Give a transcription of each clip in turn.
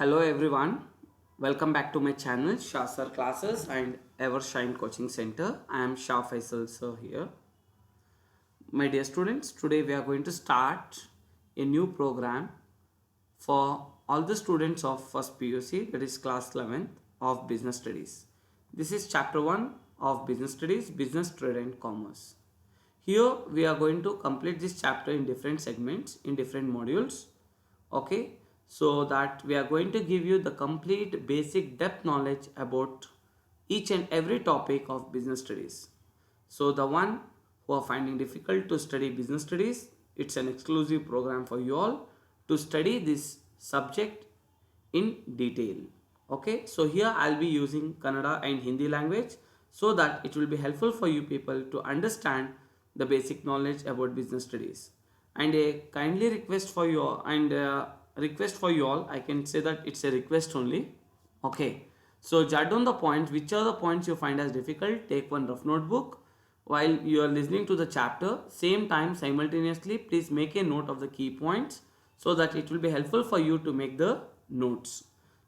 Hello everyone, welcome back to my channel Shah Sir Classes and Evershine Coaching Center. I am Shah Faisal Sir here. My dear students, today we are going to start a new program for all the students of first PUC, that is class 11th of Business Studies. This is chapter 1 of Business Studies, Business, Trade and Commerce. Here we are going to complete this chapter in different segments, in different modules. Okay, so that we are going to give you the complete basic depth knowledge about each and every topic of business studies. So the one who are finding difficult to study business studies, it's an exclusive program for you all to study this subject in detail. Okay, so here I'll be using Kannada and Hindi language so that it will be helpful for you people to understand the basic knowledge about business studies. And a kindly request for you all, I can say that it's a request only. Okay, so jot down the points, which are the points you find as difficult. Take one rough notebook while you are listening to the chapter. Same time, simultaneously, please make a note of the key points so that it will be helpful for you to make the notes.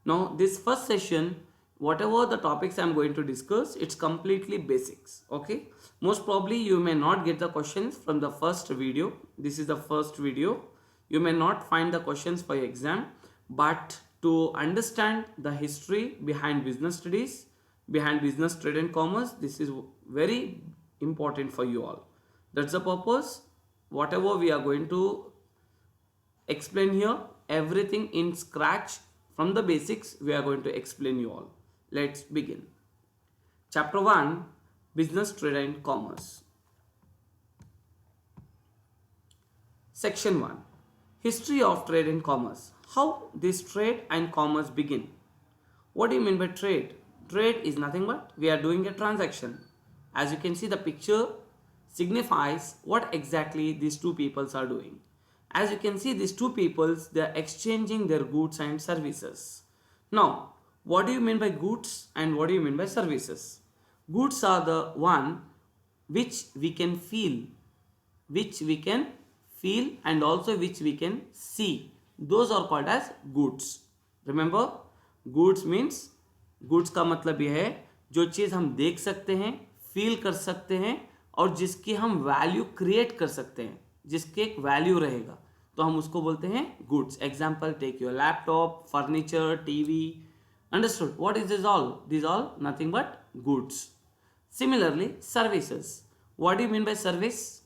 Now this first session, whatever the topics I am going to discuss, it's completely basics. Okay, most probably you may not get the questions from the first video. This is the first video. You may not find the questions for your exam, but to understand the history behind business studies, behind business, trade and commerce, this is very important for you all. That's the purpose. Whatever we are going to explain here, everything in scratch from the basics we are going to explain you all. Let's begin. Chapter 1, Business, Trade and Commerce. Section 1, History of Trade and Commerce. How this trade and commerce begin? What do you mean by trade? Trade is nothing but we are doing a transaction. As you can see, the picture signifies what exactly these two peoples are doing. As you can see, these two peoples, they are exchanging their goods and services. Now, what do you mean by goods and what do you mean by services? Goods are the one which we can feel, and also which we can see. Those are called as goods. Remember, goods means, goods का मतलब यह है जो चीज़ हम देख सकते हैं, feel कर सकते हैं और जिसकी हम वैल्यू क्रिएट कर सकते हैं, जिसके एक वैल्यू रहेगा, तो हम उसको बोलते हैं goods. Example, take your laptop, furniture, TV. Understood? What is this all? These all nothing but goods. Similarly, services. What do you mean by service?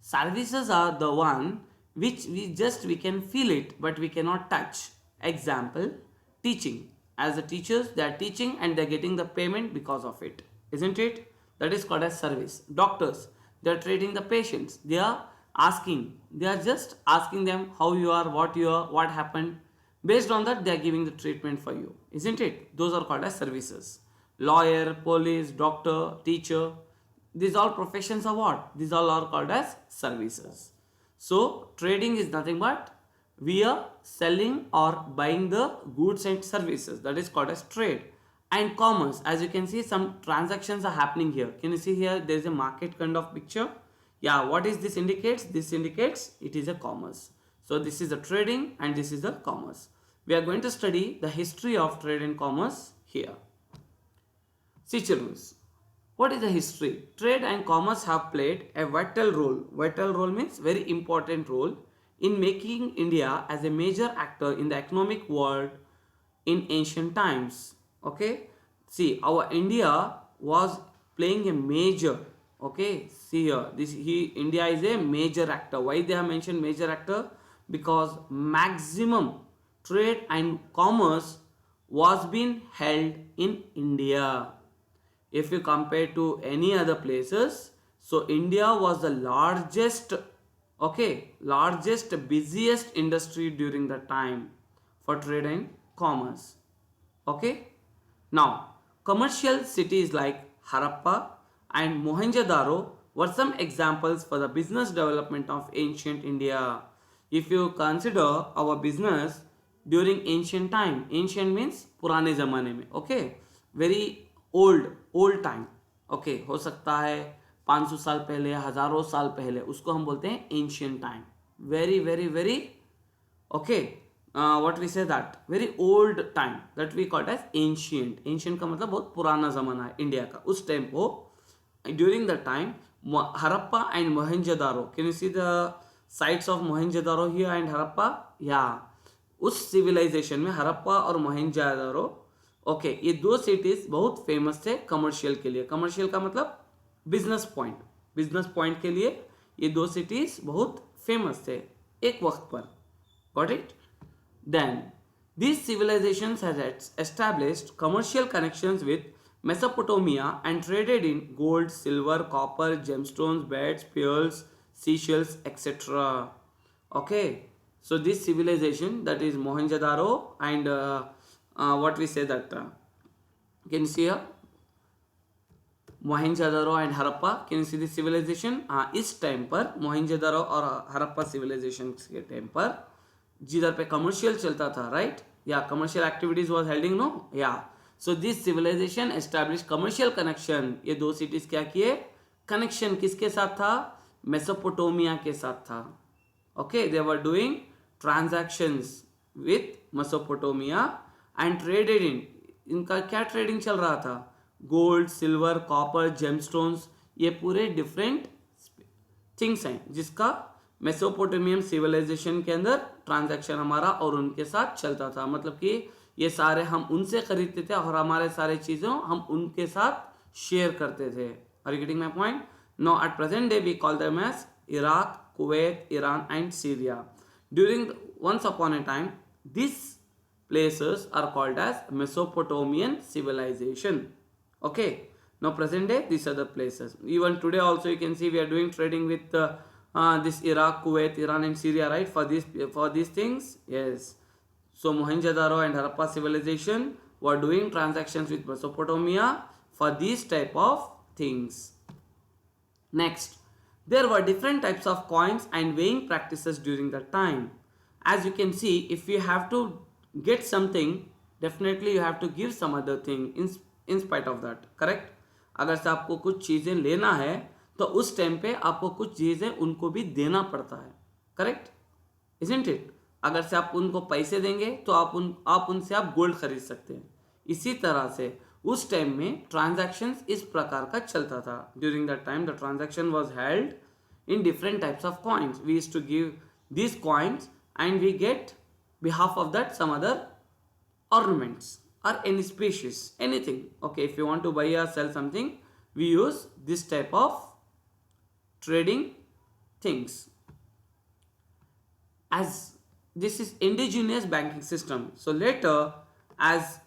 Services are the one which we can feel it but we cannot touch. Example, teaching. As the teachers, they are teaching and they are getting the payment because of it. Isn't it? That is called as service. Doctors, they are treating the patients. They are just asking them how you are, what happened. Based on that, they are giving the treatment for you. Isn't it? Those are called as services. Lawyer, police, doctor, teacher. These all professions are what? These all are called as services. So, trading is nothing but we are selling or buying the goods and services. That is called as trade. And commerce, as you can see, some transactions are happening here. Can you see here? There is a market kind of picture. Yeah, what is this indicates? This indicates it is a commerce. So, this is the trading and this is the commerce. We are going to study the history of trade and commerce here. See children, what is the history? Trade and commerce have played a vital role. Vital role means very important role in making India as a major actor in the economic world in ancient times. Okay, see, our India was playing a major. Okay, see here, India is a major actor. Why they have mentioned major actor? Because maximum trade and commerce was being held in India. If you compare to any other places, so India was the largest, busiest industry during the time for trade and commerce. Okay. Now, commercial cities like Harappa and Mohenjo-daro were some examples for the business development of ancient India. If you consider our business during ancient time, ancient means पुराने ज़माने में, okay, very old time, okay, हो सकता है 500 साल पहले, हजारों साल पहले, उसको हम बोलते हैं ancient time. Very, very, very, okay, what we say that very old time that we call as ancient. Ancient का मतलब बहुत पुराना ज़माना है इंडिया का. उस टाइम को during the time Harappa and Mohenjo-daro. Can you see the sites of Mohenjo-daro here and Harappa? Yeah. उस civilization में हरप्पा और मोहनजोदारो, ओके, ये दो सिटीज बहुत फेमस थे कमर्शियल के लिए. कमर्शियल का मतलब बिजनेस पॉइंट. बिजनेस पॉइंट के लिए ये दो सिटीज बहुत फेमस थे एक वक्त पर. Got it? Then these civilizations had established commercial connections with Mesopotamia and traded in gold, silver, copper, gemstones, beds, pearls, seashells, etc. Okay, so this civilization, that is Mohenjo-daro and what we say that can you see here Mohenjo-daro and Harappa? Can you see this civilization? इस time पर Mohenjo-daro और Harappa civilization के time पर जिधर पे commercial चलता था, right, या commercial activities was holding, no, yeah, so this civilisation establish commercial connection. ये दो सिटीज क्या किए? कनेक्शन किसके साथ था? मेसोपोटामिया के साथ था. Okay, they were doing transactions with Mesopotamia and traded in. इनका क्या ट्रेडिंग चल रहा था? गोल्ड, सिल्वर, कॉपर, जेमस्टोन्स, ये पूरे डिफरेंट थिंग्स हैं जिसका मेसोपोटामियन सिविलाइजेशन के अंदर ट्रांजैक्शन हमारा और उनके साथ चलता था. मतलब कि ये सारे हम उनसे खरीदते थे और हमारे सारे चीज़ों हम उनके साथ शेयर करते थे. Are you getting my point? No, at present day we call them as Iraq, Kuwait, Iran and Syria. During once upon a time this places are called as Mesopotamian civilization. Okay, now present day these are the places. Even today also you can see we are doing trading with this Iraq, Kuwait, Iran and Syria, right, for these things. Yes, so Mohenjo-daro and Harappa civilization were doing transactions with Mesopotamia for these type of things. Next, there were different types of coins and weighing practices during that time. As you can see, if you have to get something, definitely you have to give some other thing in spite of that, correct? अगर से आपको कुछ चीज़ें लेना है तो उस time पे आपको कुछ चीज़ें उनको भी देना पड़ता है, करेक्ट, इजंट इट? अगर से आप उनको पैसे देंगे तो आप उनसे आप गोल्ड खरीद सकते हैं. इसी तरह से उस टाइम में ट्रांजैक्शंस इस प्रकार का चलता था. During that time the transaction was held in different types of coins. We used to give these coins and we get behalf of that some other ornaments or any species, anything. Okay, if you want to buy or sell something, we use this type of trading things. As this is indigenous banking system, so later, as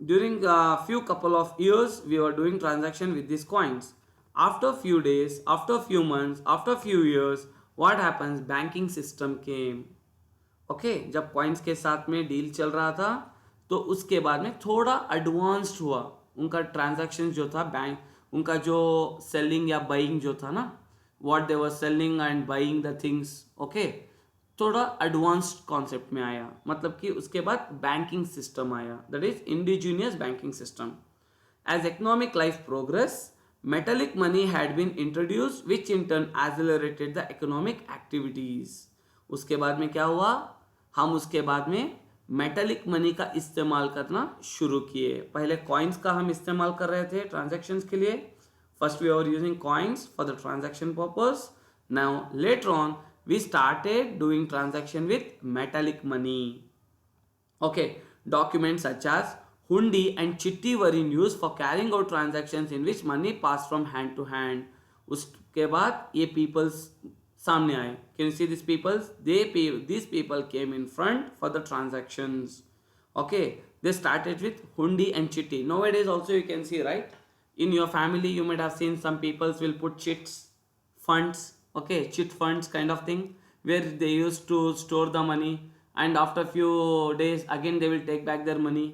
during a few couple of years we were doing transaction with these coins. After few days, after few months, after few years, what happens? Banking system came. Okay, जब coins के साथ में deal चल रहा था तो उसके बाद में थोड़ा एडवांस्ड हुआ उनका ट्रांजैक्शन जो था, बैंक उनका जो सेलिंग या बाइंग जो था ना, what they were selling and buying the things, okay, थोड़ा एडवांस्ड कॉन्सेप्ट में आया. मतलब कि उसके बाद बैंकिंग सिस्टम आया, that is indigenous banking system. As economic life progress, metallic money had been introduced which in turn accelerated the economic activities. उसके बाद में क्या हुआ? हम उसके बाद में मेटेलिक मनी का इस्तेमाल करना शुरू किए. पहले कॉइन्स का हम इस्तेमाल कर रहे थे ट्रांजैक्शंस के लिए. First we are using coins for the transaction purpose. Now later on we started doing transaction with metallic money. Okay, documents such as hundi and chitti were in use for carrying out transactions in which money passed from hand to hand. उसके बाद ये peoples सामने आए. Can you see these peoples? These people came in front for the transactions. Okay, they started with hundi and chitti. Nowadays also you can see, right? In your family you might have seen some peoples will put chits, funds, okay, chit funds kind of thing, where they used to store the money and after few days again they will take back their money.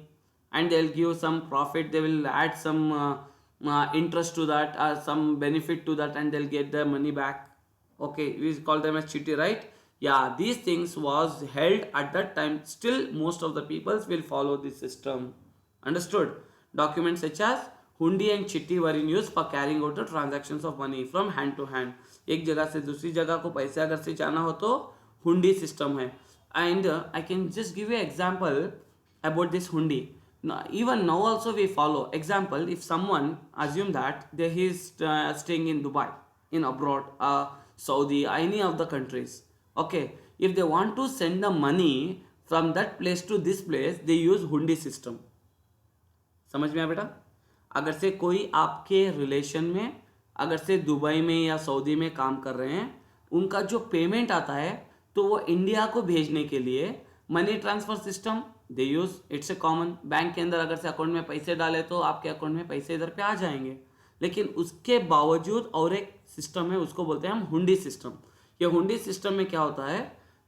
And they'll give some profit, they will add some interest to that or some benefit to that and they'll get their money back. Okay, we call them as chitti, right? Yeah, these things was held at that time. Still most of the peoples will follow this system. Understood? Documents such as hundi and chitti were in use for carrying out the transactions of money from hand to hand. एक जगह से दूसरी जगह को पैसे अगर से जाना हो तो हुंडी सिस्टम है. And I can just give you an example about this hundi. Now, even now also we follow. Example, if someone assume that he is staying in Dubai, in abroad, Saudi, any of the countries. Okay, if they want to send the money from that place to this place, they use hundi system. समझ में आया बेटा? अगर से कोई आपके relation में, अगर से दुबई में या सऊदी में काम कर रहे हैं, उनका जो पेमेंट आता है तो वो इंडिया को भेजने के लिए money transfer system they use. It's a common. Bank के अंदर अगर से अकाउंट में पैसे डाले तो आपके अकाउंट में पैसे इधर पे आ जाएंगे. लेकिन उसके बावजूद और एक सिस्टम है, उसको बोलते हैं हम हुंडी सिस्टम. ये हुंडी सिस्टम में क्या होता है,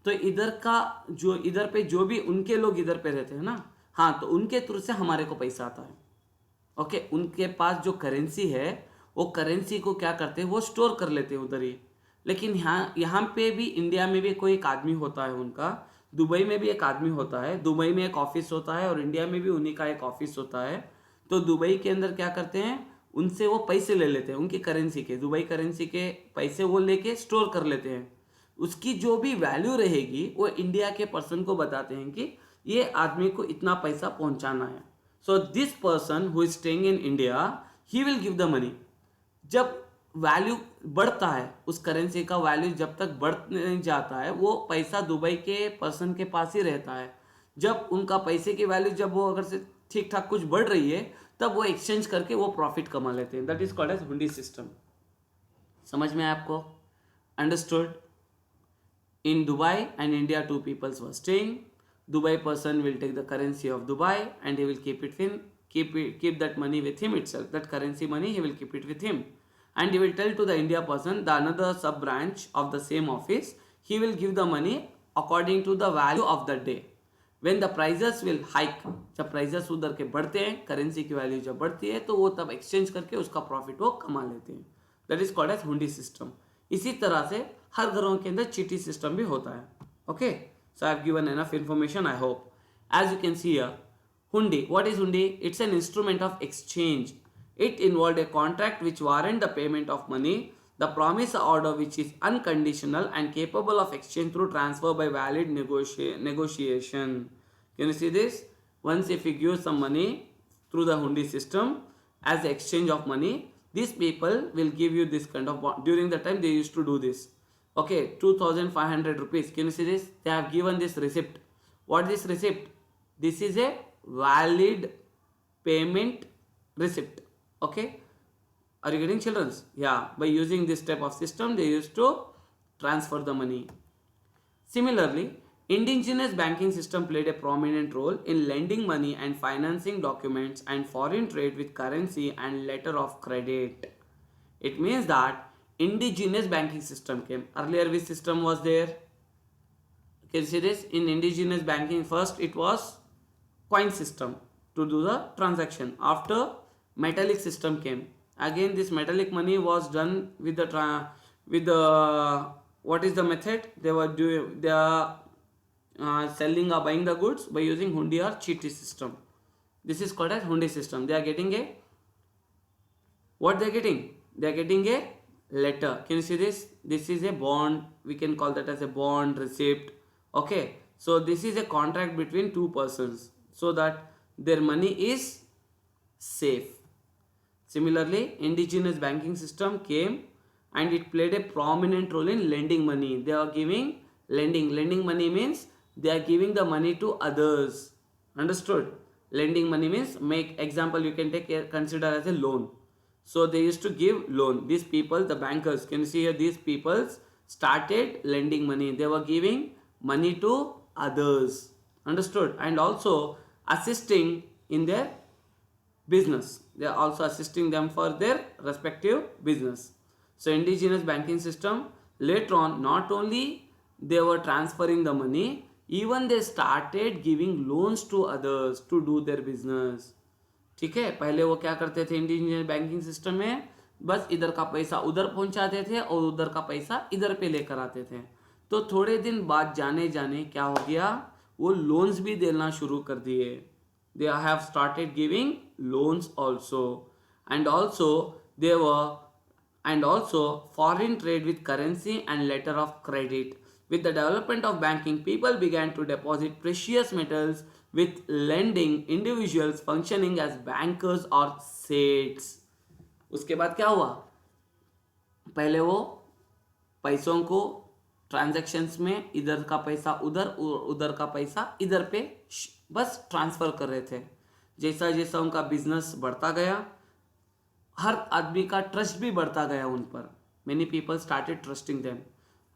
तो इधर का जो इधर पे जो भी उनके लोग इधर पे रहते हैं ना, हाँ, तो उनके थ्रू से हमारे को पैसा आता है. ओके, उनके पास जो करेंसी है वो करेंसी को क्या करते हैं, वो स्टोर कर लेते हैं उधर ही. लेकिन यहाँ पे भी इंडिया में भी कोई एक आदमी होता है उनका, दुबई में भी एक आदमी होता है, दुबई में एक ऑफिस होता है और इंडिया में भी उन्हीं का एक ऑफिस होता है. तो दुबई के अंदर क्या करते हैं, उनसे वो पैसे ले लेते हैं, उनकी करेंसी के, दुबई करेंसी के पैसे वो लेके स्टोर कर लेते हैं. उसकी जो भी वैल्यू रहेगी वो इंडिया के पर्सन को बताते हैं कि ये आदमी को इतना पैसा पहुंचाना है. So this person who is staying in India, he will give the money. जब वैल्यू बढ़ता है, उस करेंसी का वैल्यू जब तक बढ़ नहीं जाता है, वो पैसा दुबई के पर्सन के पास ही रहता है. जब उनका पैसे की वैल्यू जब वो अगर से ठीक ठाक कुछ बढ़ रही है, तब वो एक्सचेंज करके वो प्रॉफिट कमा लेते हैं. That is called as hundi system. समझ में आया आपको? Understood? In Dubai and India, two peoples were staying. Dubai person will take the currency of Dubai and he will keep that money with him itself. That currency money he will keep it with him, and he will tell to the India person, the another sub branch of the same office, he will give the money according to the value of the day. When the prices will hike, जब prices उधर के बढ़ते हैं, currency की value जब बढ़ती है, तो वो तब एक्सचेंज करके उसका प्रॉफिट वो कमा लेते हैं. That is called as hundi system. इसी तरह से हर घरों के अंदर चीटी सिस्टम भी होता है. Okay, so I have given enough information, I hope. As you can see here, hundi. What is hundi? It's an instrument of exchange. It involved a contract which warrant the payment of money, the promise order which is unconditional and capable of exchange through transfer by valid negotiation. Can you see this? Once if you give some money through the hundi system as the exchange of money, these people will give you this kind of bond. During the time they used to do this. Okay, 2,500 rupees. Can you see this? They have given this receipt. What is this receipt? This is a valid payment receipt. Okay, are you getting, children? Yeah, by using this type of system they used to transfer the money. Similarly, indigenous banking system played a prominent role in lending money and financing documents and foreign trade with currency and letter of credit. It means that indigenous banking system came. Earlier which system was there? Can you see this? In indigenous banking, first it was coin system to do the transaction. After metallic system came. Again this metallic money was done with the what is the method? They are selling or buying the goods by using hundi or chiti system. This is called as hundi system. They are getting a, what they are getting? They are getting a letter. Can you see this? This is a bond. We can call that as a bond receipt. Okay, so this is a contract between two persons so that their money is safe. Similarly, indigenous banking system came and it played a prominent role in lending money. They are giving lending money means they are giving the money to others. Understood? Lending money means, make example, you can consider as a loan. So they used to give loan. These people, the bankers, can you see here, these people started lending money. They were giving money to others. Understood? And also assisting in their business. They are also assisting them for their respective business. So indigenous banking system, later on, not only they were transferring the money, even they started giving loans to others to do their business. ठीक है, पहले वो क्या करते थे indigenous banking system में, बस इधर का पैसा उधर पहुंचाते थे और उधर का पैसा इधर पे लेकर आते थे. तो थोड़े दिन बाद जाने क्या हो गया, वो लोन्स भी देना शुरू कर दिए. They have started giving loans also. And also foreign trade with currency and later of credit. With the development of banking, people began to deposit precious metals with lending individuals functioning as bankers or sets. उसके बाद क्या हुआ, पहले वो पैसों को transactions में इधर का पैसा उधर और उधर का पैसा इधर पे बस ट्रांसफर कर रहे थे. जैसा जैसा उनका बिजनेस बढ़ता गया, हर आदमी का ट्रस्ट भी बढ़ता गया उन पर. Many people started trusting them,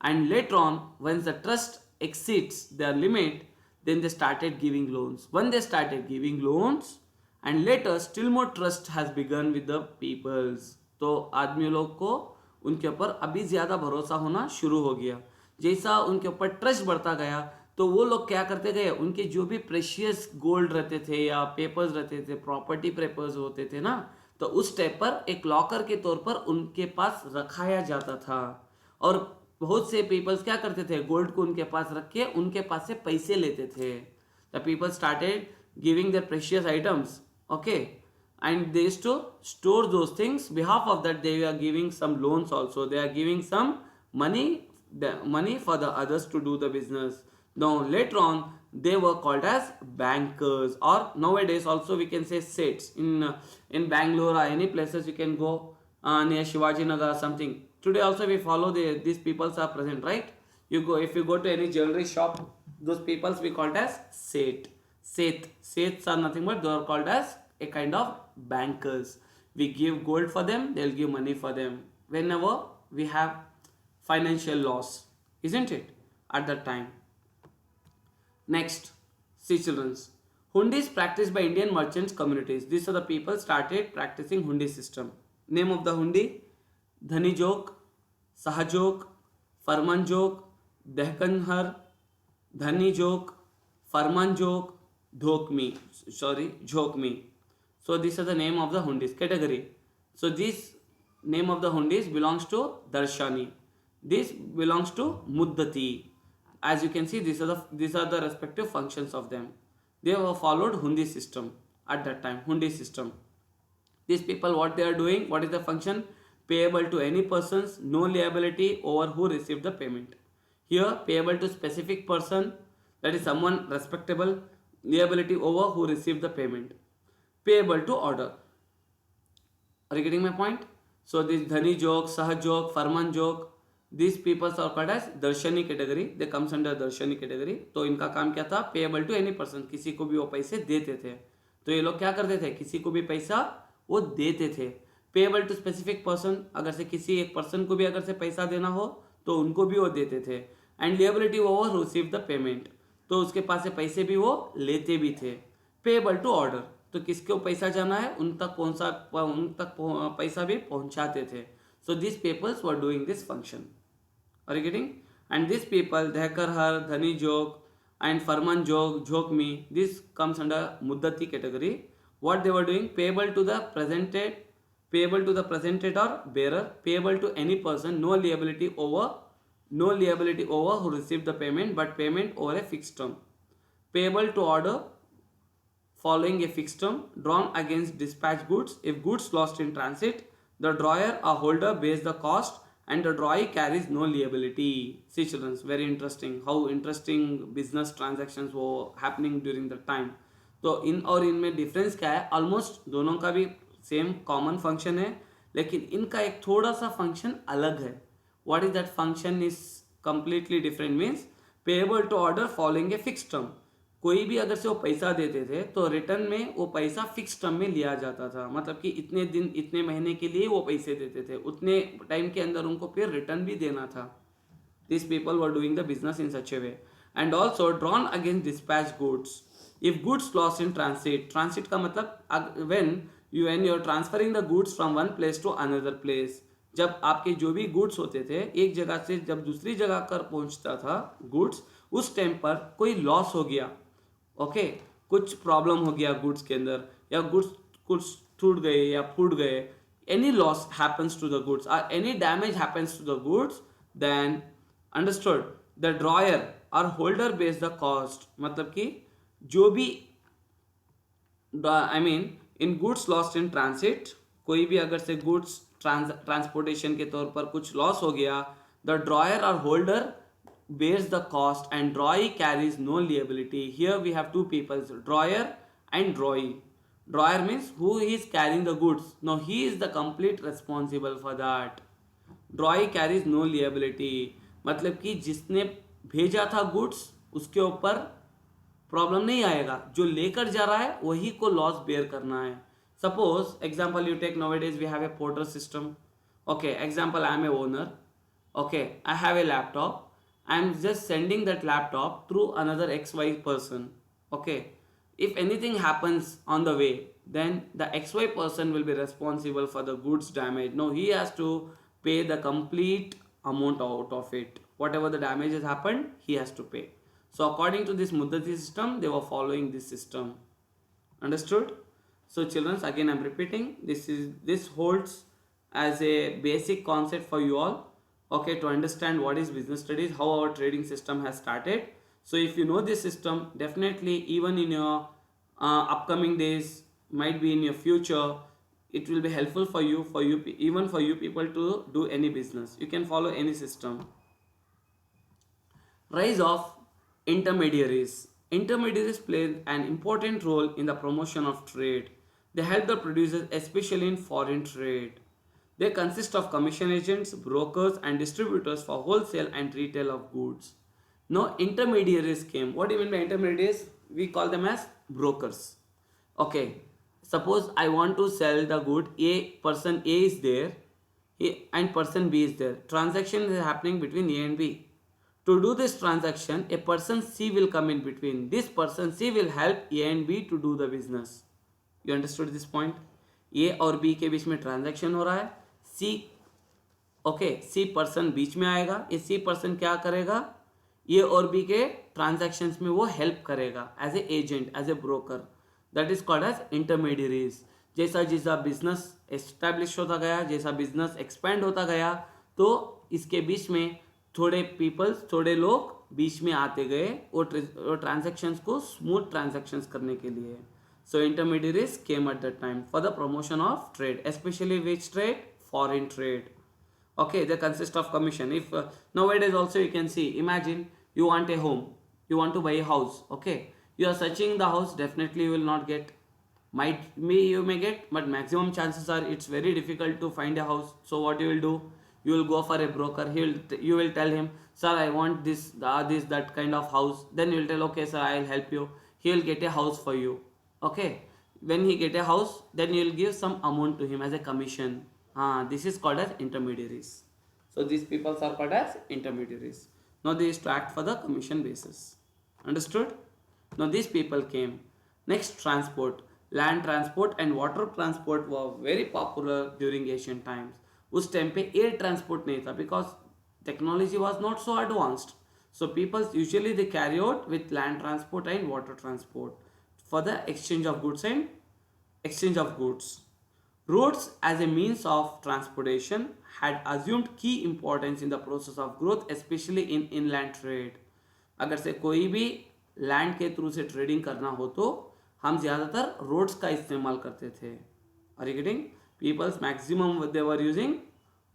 and later on, when the trust exceeds their limit, then they started giving loans. When they started giving loans, and later still more trust has begun with the peoples. तो आदमी लोग को उनके ऊपर अभी ज़्यादा भरोसा होना शुरू हो गया. जैसा उनके ऊपर ट्रस्ट बढ़ता गया, तो वो लोग क्या करते गए, उनके जो भी प्रेशियस गोल्ड रहते थे या पेपर्स रहते थे, प्रॉपर्टी पेपर्स होते थे ना, तो उस टाइप पर एक लॉकर के तौर पर उनके पास रखाया जाता था. और बहुत से पीपल्स क्या करते थे, गोल्ड को उनके पास रख के उनके पास से पैसे लेते थे. The people started giving their precious items, okay, and they used to store those things. Behalf of that they are giving some loans also, they are giving some money for the others to do the business. Now later on they were called as bankers, or nowadays also we can say sets. In Bangalore or any places you can go near Shivaji Nagar or something. Today also we follow these peoples are present, right? You go, if you go to any jewelry shop, those peoples we called as sets are nothing but they are called as a kind of bankers. We give gold for them, they'll give money for them whenever we have financial loss, isn't it, at that time. Next, see childrens, hundi is practiced by Indian merchants communities. These are the people started practicing hundi system. Name of the hundi: dhani jok, sahajok, farman jok, dehkanhar, dhani jok, farman jok, jhokmi. So these are the name of the hundis category. So this name of the hundis belongs to darshani. This belongs to muddati. As you can see, these are the respective functions of them. They were followed hundi system at that time. Hundi system. These people, what they are doing, what is the function? Payable to any persons, no liability over who received the payment. Here, payable to specific person, that is someone respectable. Liability over who received the payment. Payable to order. Are you getting my point? So this dhani jok, sahaj jok, farman jok, these people are called as darshani category. They comes under darshani category. तो इनका काम क्या था? Payable to any person. किसी को भी वो पैसे देते थे. तो ये लोग क्या करते थे? किसी को भी पैसा वो देते थे. Payable to specific person, अगर से किसी एक person को भी अगर से पैसा देना हो तो उनको भी वो देते थे. And liability over receive the payment. तो उसके पास से पैसे भी वो लेते भी थे. Payable to order. तो किसको पैसा जाना है उन तक पैसा भी पहुंचाते थे. So these peoples were doing this function. Are you getting? And these people, Dhekar, Dhani Jok, and Farman Jok, Jokmi, this comes under Muddati category. What they were doing? Payable to the presented or bearer, payable to any person, no liability over who received the payment, but payment over a fixed term. Payable to order following a fixed term, drawn against dispatch goods. If goods lost in transit, the drawer or holder bears the cost and the drawee carries no liability. See children, very interesting how interesting business transactions were happening during the time. तो इन और इनमें difference क्या है? Almost दोनों का भी same common function है, लेकिन इनका एक थोड़ा सा फंक्शन अलग है. What is that function is completely different. Means payable to order following a fix term. कोई भी अगर से वो पैसा देते थे तो रिटर्न में वो पैसा फिक्स टर्म में लिया जाता था. मतलब कि इतने दिन इतने महीने के लिए वो पैसे देते थे, उतने टाइम के अंदर उनको फिर रिटर्न भी देना था. This people were doing the business in such a way. And also drawn against dispatch goods. If goods lost in transit. Transit का मतलब when you are transferring the goods from one place to another place. जब आपके जो भी goods होते थे एक जगह से जब दूसरी जगह कर पहुंचता था गुड्स, उस टाइम पर कोई लॉस हो गया, ओके, कुछ प्रॉब्लम हो गया गुड्स के अंदर, या गुड्स कुछ टूट गए या फूट गए, any loss happens to the goods और any damage happens to the goods, then understood the drawer और होल्डर बेस द कॉस्ट. मतलब कि जो भी I mean in goods lost in transit, कोई भी अगर से गुड्स ट्रांसपोर्टेशन के तौर पर कुछ लॉस हो गया, द ड्रॉयर और holder bears the cost and drawee carries no liability. Here we have two people, drawer and drawee. Drawer means who is carrying the goods. Now he is the complete responsible for that. Drawee carries no liability. मतलब कि जिसने भेजा था goods उसके ऊपर problem नहीं आएगा, जो लेकर जा रहा है वही को लॉस बेयर करना है. Suppose example you take nowadays we have a porter system. Okay, example, I am a owner. Okay, I have a laptop. I am just sending that laptop through another XY person. Okay, if anything happens on the way, then the XY person will be responsible for the goods damage. No, he has to pay the complete amount out of it. Whatever the damage has happened, he has to pay. So according to this Muddati system, they were following this system. Understood? So children, again I am repeating, this holds as a basic concept for you all, okay, to understand what is business studies, how our trading system has started. So if you know this system, definitely even in your upcoming days, might be in your future, it will be helpful for you even for you people to do any business. You can follow any system. Rise of intermediaries. Intermediaries play an important role in the promotion of trade. They help the producers, especially in foreign trade. They consist of commission agents, brokers and distributors for wholesale and retail of goods. Now intermediaries came. What do you mean by intermediaries? We call them as brokers. Okay, suppose I want to sell the good, person A is there and person B is there. Transaction is happening between A and B. To do this transaction, a person C will come in between. This person C will help A and B to do the business. You understood this point? A और B के बीच में transaction हो रहा है. C, okay, C person बीच में आएगा. ये C person क्या करेगा? A और B के ट्रांजैक्शंस में वो हेल्प करेगा as a agent, as a broker. That is called as intermediaries. जैसा जैसा बिजनेस एस्टैब्लिश होता गया, जैसा बिजनेस एक्सपेंड होता गया, तो इसके बीच में थोड़े पीपल्स, थोड़े लोग बीच में आते गए वो ट्रांजैक्शंस को स्मूथ ट्रांजैक्शंस करने के लिए. So intermediaries came at that time for the promotion of trade, especially which trade? Foreign trade. Okay, they consist of commission. If nowadays also you can see, imagine you want a home, you want to buy a house. Okay, you are searching the house, definitely you will not get. You may get, but maximum chances are it's very difficult to find a house. So what you will do? You will go for a broker. You will tell him, sir, I want this that kind of house. Then you will tell, okay sir, I will help you. He will get a house for you. Okay, when he get a house, then you will give some amount to him as a commission. This is called as intermediaries. So these people are called as intermediaries. Now they used to act for the commission basis. Understood? Now these people came. Next, transport. Land transport and water transport were very popular during ancient times. उस time पे air transport नहीं था because technology was not so advanced. So people usually they carry out with land transport and water transport for the exchange of goods and exchange of goods. Roads as a means of transportation had assumed key importance in the process of growth, especially in inland trade. अगर से कोई भी land के through से trading करना हो तो हम ज़्यादातर रोड्स का इस्तेमाल करते थे. Are you getting? People's maximum they were using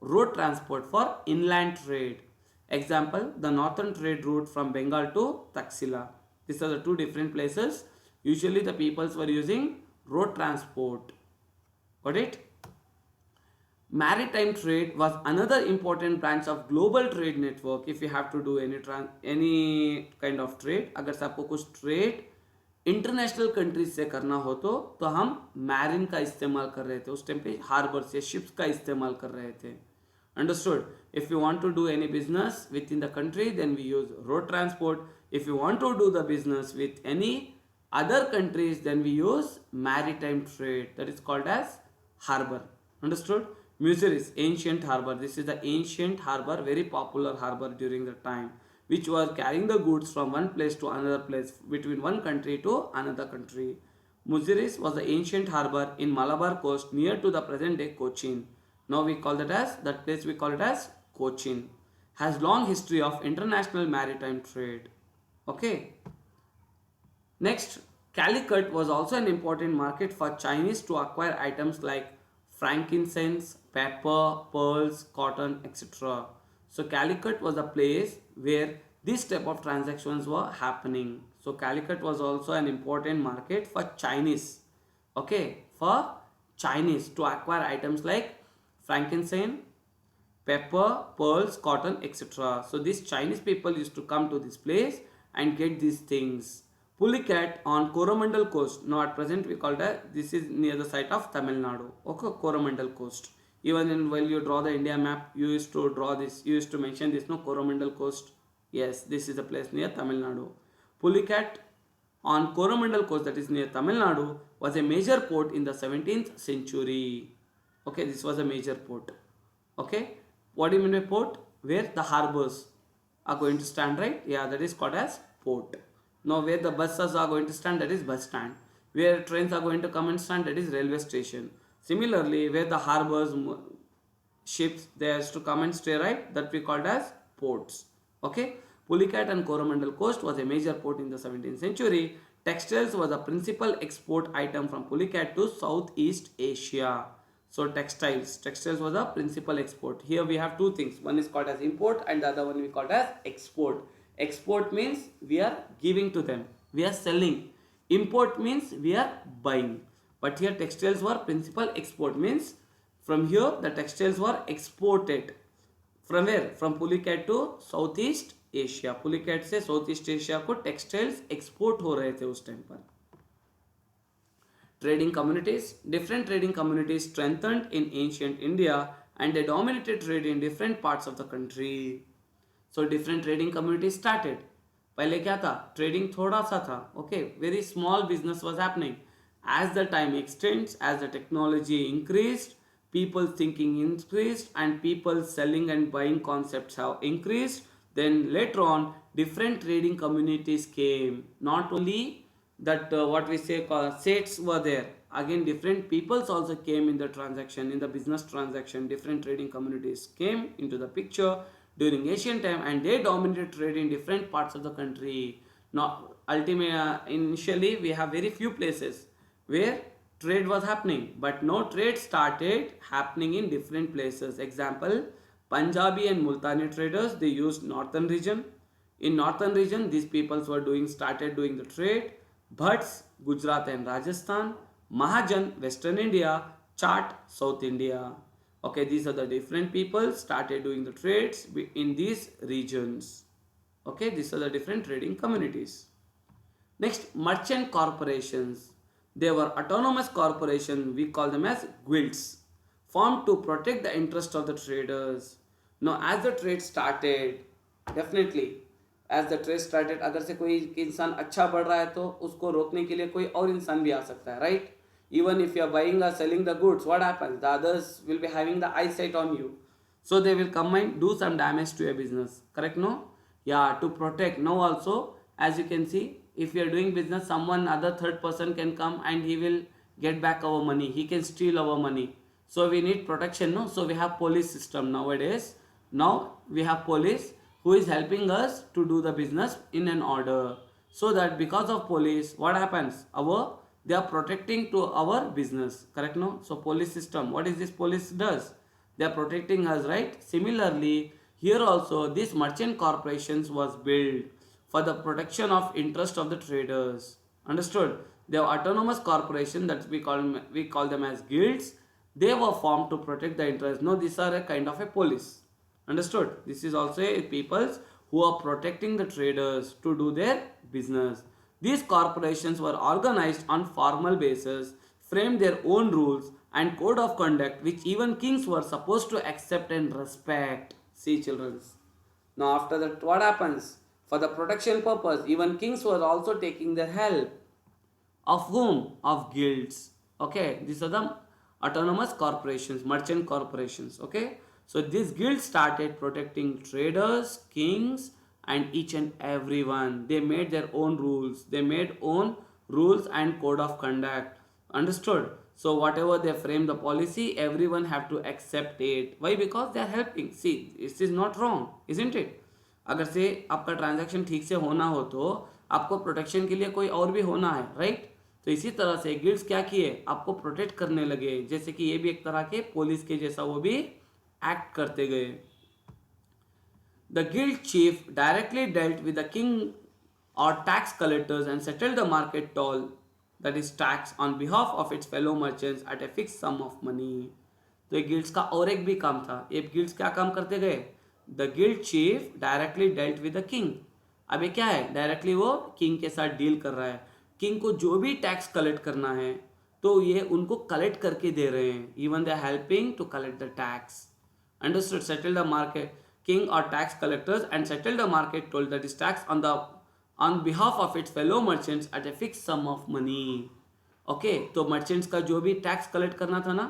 road transport for inland trade. Example, the northern trade route from Bengal to Taxila. These are the two different places. Usually the peoples were using road transport. Got it? Maritime trade was another important branch of global trade network. If you have to do any kind of trade, अगर से आपको कुछ trade international countries से करना हो तो हम marine का इस्तेमाल कर रहे थे. उस टाइम पे हार्बर से शिप्स का इस्तेमाल कर रहे थे. Understood? If you want to do any business with in the country then we use road transport. If you want to do the business with any other countries then we use maritime trade, that is called as harbor. Understood? Museries, ancient harbor. This is the ancient harbor, very popular harbor during the time, which was carrying the goods from one place to another place, between one country to another country. Museries was the ancient harbor in Malabar coast near to the present day Cochin. Now we call that place we call it as Cochin. Has long history of international maritime trade. Okay. Next, Calicut was also an important market for Chinese to acquire items like frankincense, pepper, pearls, cotton, etc. So Calicut was a place where This type of transactions were happening. So Calicut was also an important market for Chinese, okay, for Chinese to acquire items like frankincense, pepper, pearls, cotton, etc. So these Chinese people used to come to this place and get these things. Pulicat on Coromandel coast. Now at present we call that, this is near the site of Tamil Nadu. Okay, Coromandel coast. Even in while you draw the India map, you used to draw this. You used to mention this, no, Coromandel coast. Yes, this is a place near Tamil Nadu. Pulicat on Coromandel coast, that is near Tamil Nadu, was a major port in the 17th century. Okay, this was a major port. Okay, what do you mean by port? Where the harbors are going to stand, right? Yeah, that is called as port. Now where the buses are going to stand, that is bus stand. Where trains are going to come and stand, that is railway station. Similarly, where the harbors, ships, they has to come and stay, right? That we called as ports. Okay, Pulicat and Coromandel coast was a major port in the 17th century. Textiles was a principal export item from Pulicat to Southeast Asia. So textiles was a principal export. Here we have two things. One is called as import and the other one we called as export. Export means we are giving to them, we are selling. Import means we are buying. But here textiles were principal export, means from here the textiles were exported. From where? From Pulicat to Southeast Asia. Pulicat से Southeast Asia को textiles export हो रहे थे उस time पर. Trading communities. Different trading communities strengthened in ancient India and they dominated trade in different parts of the country. So different trading communities started. पहले क्या था? Trading थोड़ा सा था. Okay, very small business was happening. As the time extends, as the technology increased, people's thinking increased and people selling and buying concepts have increased. Then later on, different trading communities came. Not only that what we say sets were there. Again, different peoples also came in the transaction, in the business transaction. Different trading communities came into the picture during ancient time and they dominated trade in different parts of the country. Now, initially we have very few places where trade was happening, but now trade started happening in different places. Example, Punjabi and Multani traders, they used northern region. In northern region, these peoples were started doing the trade. Bhatts, Gujarat and Rajasthan. Mahajan, Western India. Chart, South India. Okay, these are the different people started doing the trades in these regions. Okay, these are the different trading communities. Next, merchant corporations. They were autonomous corporations, we call them as guilds, formed to protect the interest of the traders. Now, as the trade started, definitely, as the trade started, अगर से कोई इंसान अच्छा बढ़ रहा है तो उसको रोकने के लिए कोई और इंसान भी आ सकता है, right? Even if you are buying or selling the goods, what happens? The others will be having the eyesight on you. So they will come and do some damage to your business. Correct, no? Yeah, to protect. Now also, as you can see, if you are doing business, someone, other third person can come and he will get back our money. He can steal our money. So we need protection, no? So we have police system nowadays. Now we have police who is helping us to do the business in an order. So that because of police, what happens? They are protecting to our business, correct, no? So police system, what is this police does? They are protecting us, right? Similarly, here also this merchant corporations was built for the protection of interest of the traders. Understood? They are autonomous corporation that we call them as guilds. They were formed to protect the interest. No, these are a kind of a police. Understood? This is also a peoples who are protecting the traders to do their business. These corporations were organized on formal basis, framed their own rules and code of conduct which even kings were supposed to accept and respect. See, children. Now after that, what happens? For the protection purpose, even kings were also taking their help. Of whom? Of guilds. Okay, these are the autonomous corporations, merchant corporations. Okay, so these guilds started protecting traders, kings, and each and everyone. They made their own rules. They made own rules and code of conduct. Understood? So whatever they frame the policy, everyone have to accept it. Why? Because they are helping. See, this is not wrong, isn't it? अगर से आपका transaction ठीक से होना हो तो आपको protection के लिए कोई और भी होना है, राइट? तो इसी तरह से गिल्ड्स क्या किए? आपको प्रोटेक्ट करने लगे, जैसे कि ये भी एक तरह के पुलिस के जैसा वो भी एक्ट करते गए. The guild chief directly dealt with the king or tax collectors and settled the market toll, that is tax, on behalf of its fellow merchants at a fixed sum of money. तो ये guilds का और एक भी काम था. ये guilds क्या काम करते गए? The guild chief directly dealt with the king. अब ये क्या है? डायरेक्टली वो किंग के साथ डील कर रहा है. किंग को जो भी टैक्स कलेक्ट करना है तो ये उनको कलेक्ट करके दे रहे हैं. Even they are helping to collect the tax. Understood? Settle the market king or tax collectors and settle the market toll, that is tax, on behalf of its fellow merchants at a fixed sum of money. Okay, तो merchants का जो भी tax collect करना था ना,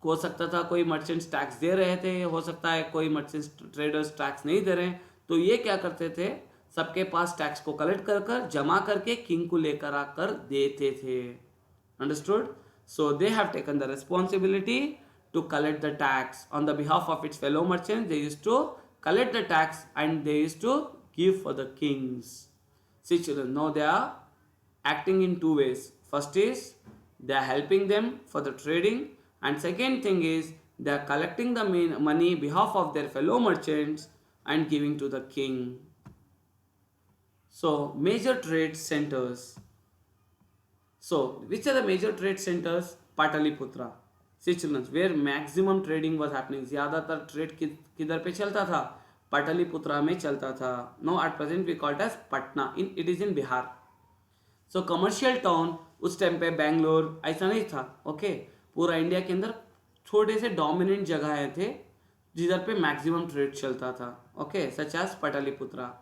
हो सकता था कोई मर्चेंट्स टैक्स दे रहे थे, हो सकता है कोई मर्चेंट्स ट्रेडर्स टैक्स नहीं दे रहे हैं, तो ये क्या करते थे? सबके पास टैक्स को कलेक्ट कर कर जमा करके किंग को लेकर आकर देते थे. Understood? So they have taken the responsibility to collect the tax on the behalf of its fellow merchants. They used to collect the tax and they used to give for the kings. See children, now they are acting in two ways. First is they are helping them for the trading, and second thing is they are collecting the money behalf of their fellow merchants and giving to the king. So major trade centers. So which are the major trade centers? Pataliputra. See children, where maximum trading was happening. ज़्यादातर trade किधर पे चलता था? पाटलिपुत्रा में चलता था. Now at present we call it as Patna. It is in Bihar. So commercial town उस time पे बेंगलोर ऐसा नहीं था. ओके, पूरा इंडिया के अंदर छोटे से डोमिनेंट जगह थे जिधर पे मैक्सिमम ट्रेड चलता था. Okay, such as Pataliputra.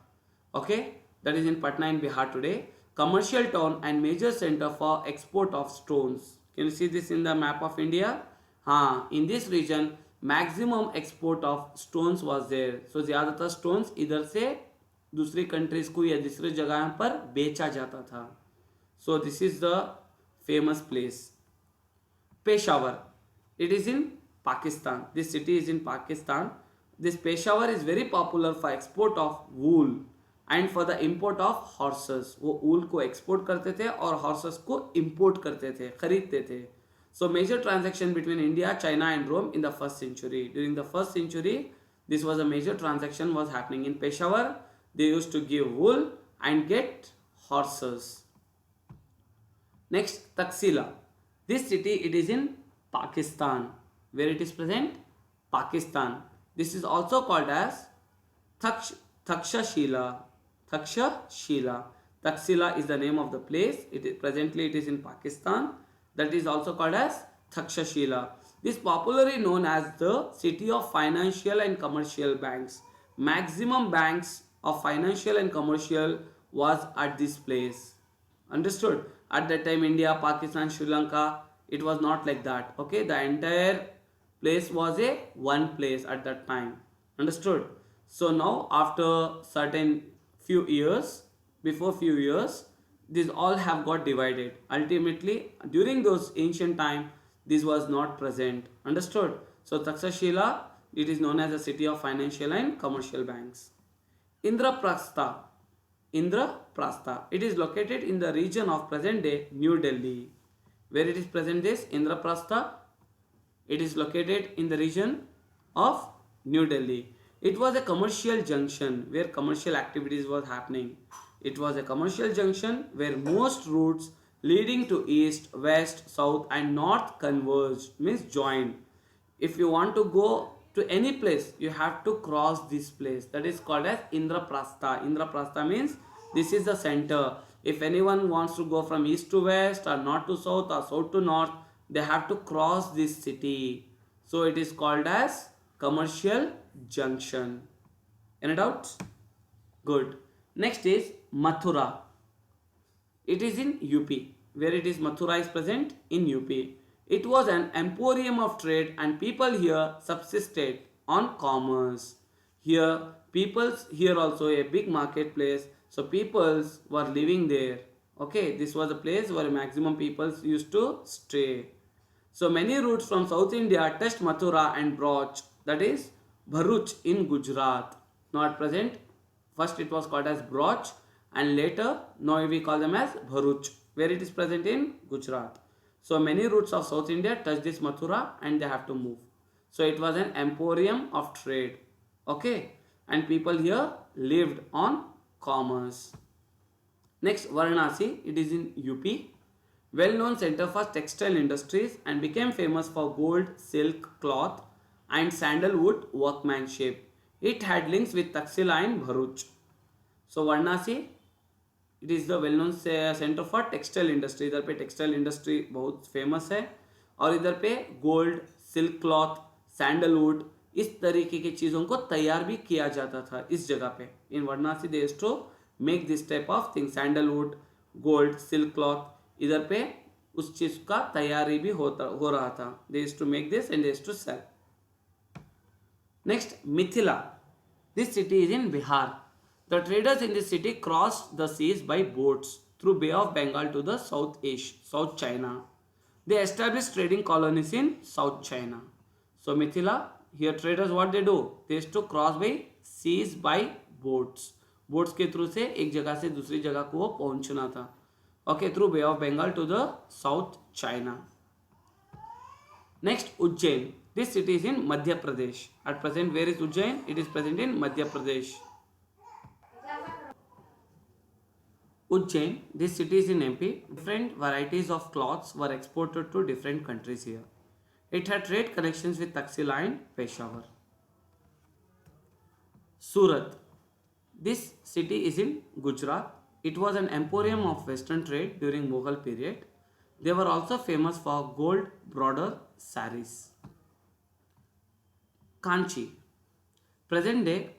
Okay, that is in Patna in Bihar today. Commercial town and major center for export of stones. Can you see this in the map of India? हाँ, in this region maximum export of stones was there. So ज़्यादातर stones इधर से दूसरी countries को या दूसरी जगह पर बेचा जाता था. So this is the famous place. Peshawar. It is in Pakistan. This city is in Pakistan. This Peshawar is very popular for export of wool and for the import of horses. वो wool को export करते थे और horses को import करते थे, खरीदते थे. So major transaction between India, China and Rome in the first century. During the first century, this was a major transaction was happening in Peshawar. They used to give wool and get horses. Next, Taxila. This city, it is in Pakistan. Where it is present? Pakistan. This is also called as Takshashila. Takshashila. Taxila is the name of the place. Presently it is in Pakistan. That is also called as Takshashila. This popularly known as the city of financial and commercial banks. Maximum banks of financial and commercial was at this place. Understood? At that time India, Pakistan, Sri Lanka, it was not like that. Okay, the entire place was a one place at that time. Understood? So now after certain few years, before few years, these all have got divided. Ultimately, during those ancient time, this was not present. Understood? So Takshashila, it is known as a city of financial and commercial banks. Indraprastha. Indraprastha. It is located in the region of present day New Delhi. Where it is present this Indraprastha? It is located in the region of New Delhi. It was a commercial junction where commercial activities was happening. It was a commercial junction where most routes leading to east, west, south and north converged, means joined. If you want to go to any place, you have to cross this place. That is called as Indraprastha. Indraprastha means this is the center. If anyone wants to go from east to west or north to south or south to north, they have to cross this city. So it is called as commercial junction. Any doubts? Good. Next is Mathura. It is in UP. Where it is Mathura is present? In UP. It was an emporium of trade and people here subsisted on commerce. Here also a big marketplace. So peoples were living there. Okay, this was a place where maximum peoples used to stay. So many routes from South India touched Mathura and Brouch, that is Bharuch in Gujarat. Now at present, first it was called as Brouch and later now we call them as Bharuch, where it is present in Gujarat. So many routes of South India touch this Mathura and they have to move. So it was an emporium of trade. Okay. and people here lived on commerce. Next, Varanasi, it is in UP. Well-known center for textile industries and became famous for gold, silk, cloth and sandalwood workmanship. It had links with Taxila and Bharuch. So Varanasi, it is the well-known center for textile industry. इधर पे textile industry बहुत famous है और इधर पे gold, silk cloth, sandalwood इस तरीके की चीज़ों को तैयार भी किया जाता था इस जगह पे. In Varanasi they used to make this type of thing, sandalwood, gold, silk cloth. इधर पे उस चीज़ का तैयारी भी हो रहा था. They used to make this and they used to sell. Next, Mithila. This city is in Bihar. The traders in this city crossed the seas by boats through Bay of Bengal to the South China. They established trading colonies in South China. So Mithila, here traders what they do? They used to cross by seas by boats. Boats के through से एक जगह से दूसरी जगह को वो पहुंचना था. Okay, through Bay of Bengal to the South China. Next, Ujjain. This city is in Madhya Pradesh. At present, where is Ujjain? It is present in Madhya Pradesh. Ujjain, this city is in MP. Different varieties of cloths were exported to different countries here. It had trade connections with Taxila and Peshawar. Surat. This city is in Gujarat. It was an emporium of western trade during Mughal period. They were also famous for gold border saris. Kanchi, present day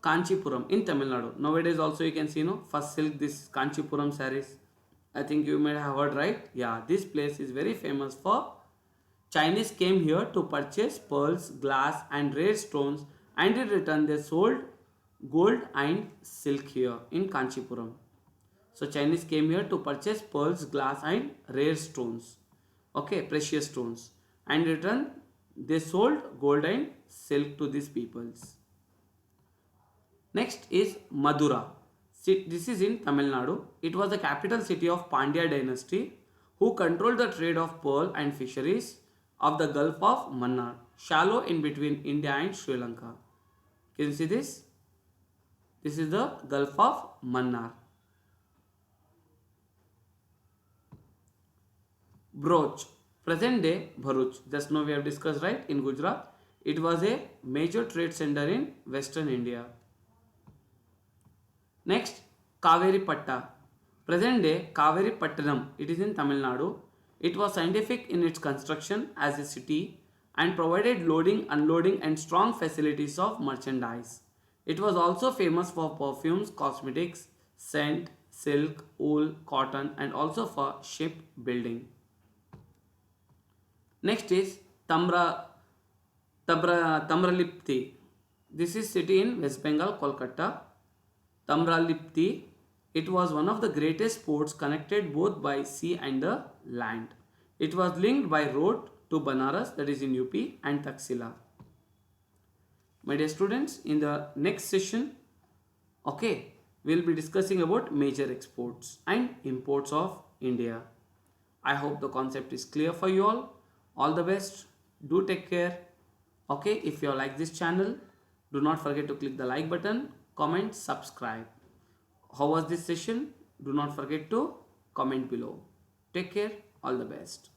Kanchipuram in Tamil Nadu. Nowadays also you can see first silk this Kanchipuram saris. I think you may have heard, right? Yeah, this place is very famous for Chinese came here to purchase pearls, glass and rare stones, and in return they sold gold and silk here in Kanchipuram. So Chinese came here to purchase pearls, glass and rare stones. Okay, precious stones. And in return they sold gold and silk to these peoples. Next is Madura. This is in Tamil Nadu. It was the capital city of Pandya dynasty who controlled the trade of pearl and fisheries of the Gulf of Mannar, shallow in between India and Sri Lanka. Can you see this? This is the Gulf of Mannar. Broch, present day Bharuch. Just now we have discussed, right, in Gujarat. It was a major trade center in western India. Next, Kaveri Patta. Present day Kaveri Pattanam. It is in Tamil Nadu. It was scientific in its construction as a city and provided loading, unloading and strong facilities of merchandise. It was also famous for perfumes, cosmetics, scent, silk, wool, cotton and also for ship building. Next is Tamralipti. This is city in West Bengal, Kolkata. Tamralipti. It was one of the greatest ports connected both by sea and the land. It was linked by road to Banaras, that is in UP, and Taxila. My dear students, in the next session, okay, we will be discussing about major exports and imports of India. I hope the concept is clear for you all. All the best. Do take care. Okay, if you like this channel, do not forget to click the like button, comment, subscribe. How was this session? Do not forget to comment below. Take care. All the best.